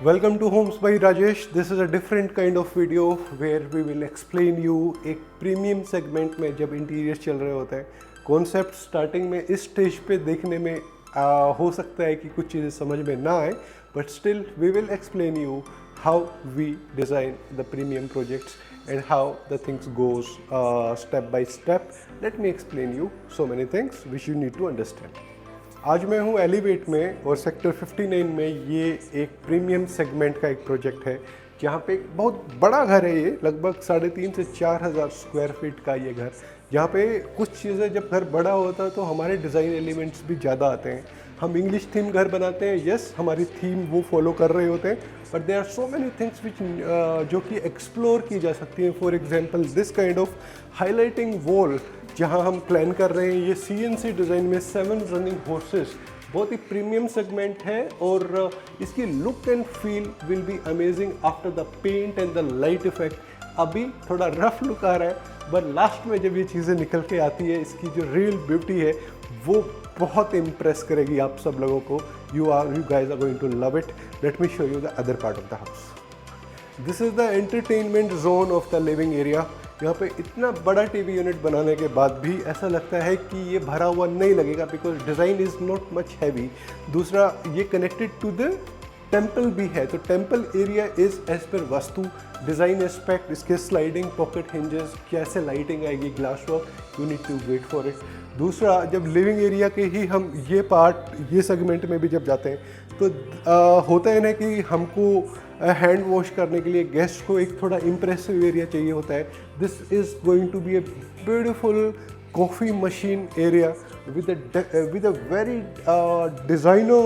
Welcome to Homes by Rajesh. This is a different kind of video where we will explain you एक premium segment में जब interior चल रहे होते हैं कॉन्सेप्ट स्टार्टिंग में इस स्टेज पे देखने में हो सकता है कि कुछ चीज़ें समझ में ना आए, but still we will explain you how we design the premium projects and how the things goes step by step. Let me explain you so many things which you need to understand. आज मैं हूँ elevate में और sector 59 में ये एक premium segment का एक प्रोजेक्ट है जहाँ पे एक बहुत बड़ा घर है। ये लगभग 3,500 से 4,000 स्क्वायर फीट का ये घर, जहाँ पे कुछ चीज़ें जब घर बड़ा होता है तो हमारे डिज़ाइन एलिमेंट्स भी ज़्यादा आते हैं। हम इंग्लिश थीम घर बनाते हैं, यस हमारी थीम वो फॉलो कर रहे होते हैं, but there are so many things which जो कि एक्सप्लोर की जा सकती हैं। For example this kind of highlighting wall जहां हम प्लान कर रहे हैं, ये CNC डिज़ाइन में 7 रनिंग हॉर्सेस, बहुत ही प्रीमियम सेगमेंट है और इसकी look and feel will be amazing after the paint and the light effect. अभी थोड़ा रफ लुक आ रहा है बट लास्ट में जब ये चीज़ें निकल के आती है, इसकी जो रियल ब्यूटी है वो बहुत इम्प्रेस करेगी आप सब लोगों को। You guys are going to love it. Let me show you the other part of the house. This is the entertainment zone of the living area. यहाँ पे इतना बड़ा टीवी यूनिट बनाने के बाद भी ऐसा लगता है कि ये भरा हुआ नहीं लगेगा, because design is not much heavy. दूसरा, ये कनेक्टेड टू द टेम्पल भी है, तो temple area is as per vastu design aspect. इसके स्लाइडिंग पॉकेट हिंजेस, कैसे लाइटिंग आएगी, glass work, you need to wait for it. दूसरा, जब लिविंग एरिया के ही हम ये पार्ट, ये सेगमेंट में भी जब जाते हैं तो होता है ना कि हमको हैंड वॉश करने के लिए गेस्ट को एक थोड़ा इम्प्रेसिव एरिया चाहिए होता है। This is going to be a beautiful coffee machine area with a very designer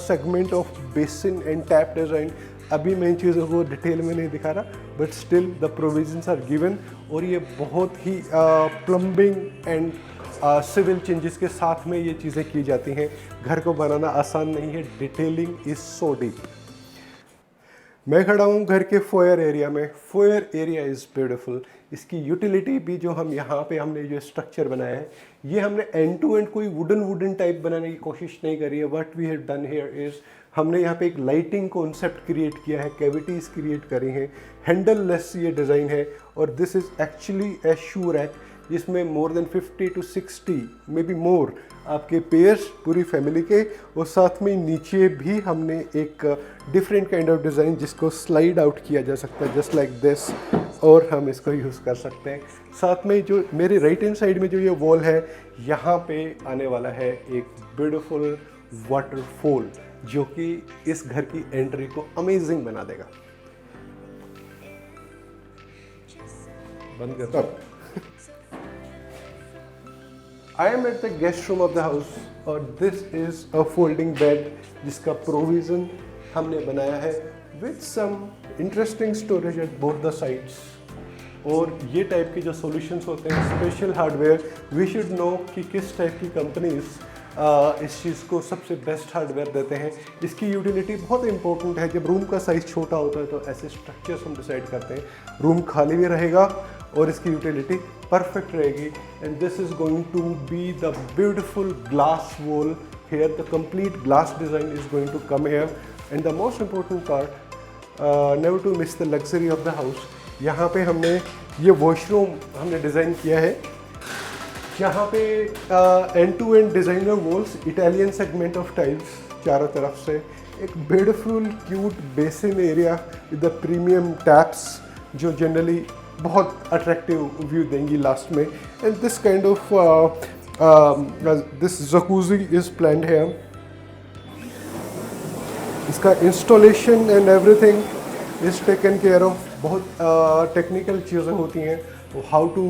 segment of basin and tap design. अभी मैं इन चीज़ों को डिटेल में नहीं दिखा रहा, but still the provisions are given और ये बहुत ही प्लम्बिंग एंड सिविल चेंजेस के साथ में ये चीज़ें की जाती हैं। घर को बनाना आसान नहीं है, डिटेलिंग इज़ सो डीप। मैं खड़ा हूँ घर के फोयर एरिया में। Foyer area is beautiful. इसकी यूटिलिटी भी जो हम यहाँ पे हमने जो स्ट्रक्चर बनाया है, ये हमने एंड टू एंड कोई वुडन टाइप बनाने की कोशिश नहीं करी है। What we have done here is हमने यहाँ पे एक लाइटिंग कॉन्सेप्ट क्रिएट किया है, कैविटीज़ क्रिएट करी हैं, हैंडल लेस ये डिज़ाइन है और this is actually a shoe rack जिसमें more than 50 to 60 maybe more आपके पेयर्स पूरी फैमिली के, और साथ में नीचे भी हमने एक डिफरेंट काइंड ऑफ डिज़ाइन जिसको स्लाइड आउट किया जा सकता है जस्ट लाइक दिस, और हम इसको यूज़ कर सकते हैं। साथ में जो मेरे राइट हैंड साइड में जो ये वॉल है, यहाँ पे आने वाला है एक ब्यूटीफुल वाटरफॉल जो कि इस घर की एंट्री को अमेजिंग बना देगा। बंद करता हूँ। I am at the guest room of the house और this is a folding bed जिसका प्रोविज़न हमने बनाया है with some interesting storage at both the sides। और ये टाइप के जो सॉल्यूशंस होते हैं, special hardware, we should know कि किस टाइप की कंपनीज इस चीज़ को सबसे बेस्ट हार्डवेयर देते हैं। इसकी यूटिलिटी बहुत इंपॉर्टेंट है। जब रूम का साइज़ छोटा होता है तो ऐसे स्ट्रक्चर्स हम डिसाइड करते हैं, रूम खाली भी रहेगा और इसकी यूटिलिटी परफेक्ट रहेगी। And this is going to be the beautiful glass wall here. The complete glass design is going to come here. And the most important part, never to miss the luxury of the house. यहाँ पे हमने ये washroom हमने design किया है जहाँ पे end to end designer walls, Italian segment of tiles चारों तरफ से, एक beautiful cute basin area with the premium taps जो जनरली बहुत अट्रैक्टिव व्यू देंगी लास्ट में। And this kind of this jacuzzi is planned है। इसका installation and everything is taken care of. बहुत टेक्निकल चीज़ें होती हैं, how to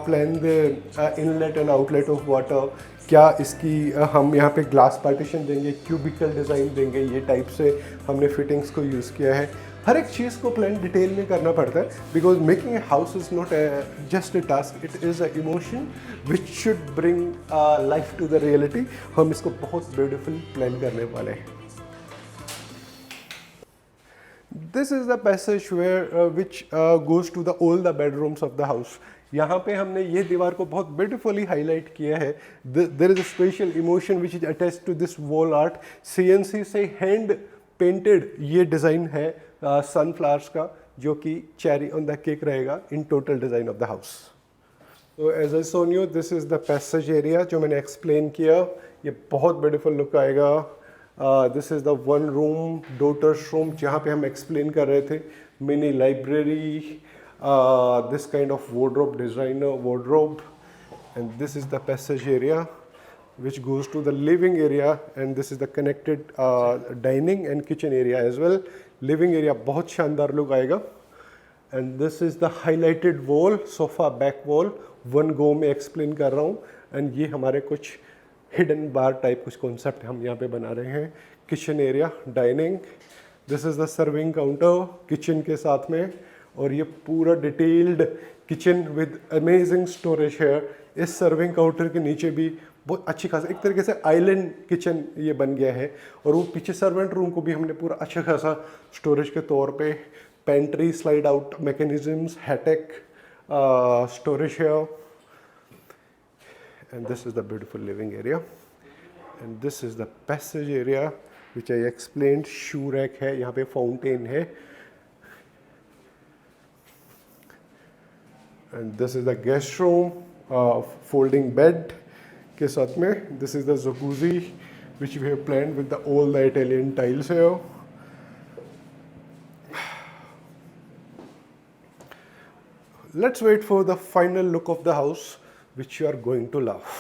plan the inlet and outlet of water, क्या इसकी हम यहाँ पे ग्लास पार्टीशन देंगे, क्यूबिकल डिज़ाइन देंगे, ये टाइप से हमने फिटिंग्स को यूज़ किया है। हर एक चीज़ को प्लान डिटेल में करना पड़ता है, because making a house is not just a task, it is a emotion which should bring life to the reality. हम इसको बहुत ब्यूटीफुल प्लान करने वाले हैं। This is the passage where which goes to all the bedrooms of the house. यहाँ पे हमने ये दीवार को बहुत ब्यूटीफुली हाईलाइट किया है। There is a special emotion which is attached to this wall art. CNC से हैंड पेंटेड ये डिज़ाइन है सनफ्लावर्स का, जो कि चेरी ऑन द केक रहेगा in total design of the house. तो as I shown you, this is the passage area जो मैंने एक्सप्लेन किया। ये बहुत ब्यूटीफुल लुक आएगा। This is the one room daughter's room, जहाँ पे हम एक्सप्लेन कर रहे थे mini library, this kind of wardrobe, designer wardrobe, and this is the passage area which goes to the living area, and this is the connected dining and kitchen area as well. Living area बहुत शानदार look आएगा। and this is the highlighted wall, sofa back wall, one go में explain कर रहा हूँ। And ये हमारे कुछ हिडन बार टाइप कुछ कॉन्सेप्ट हम यहाँ पे बना रहे हैं। Kitchen area, dining, this is the serving counter kitchen के साथ में, और ये पूरा detailed kitchen with amazing storage है। इस सर्विंग काउंटर के नीचे भी बहुत अच्छी खासा एक तरीके से आइलैंड किचन ये बन गया है, और वो पीछे सर्वेंट रूम को भी हमने पूरा अच्छा खासा स्टोरेज के तौर पे pantry, slide out mechanisms, hi tech storage है। And this is the beautiful living area, and this is the passage area which I explained. Shoe rack है, यहाँ पे फाउंटेन है, and this is the guest room, folding bed के साथ में। This is the jacuzzi which we have planned with the all the Italian tiles है। Let's wait for the final look of the house, which you are going to love.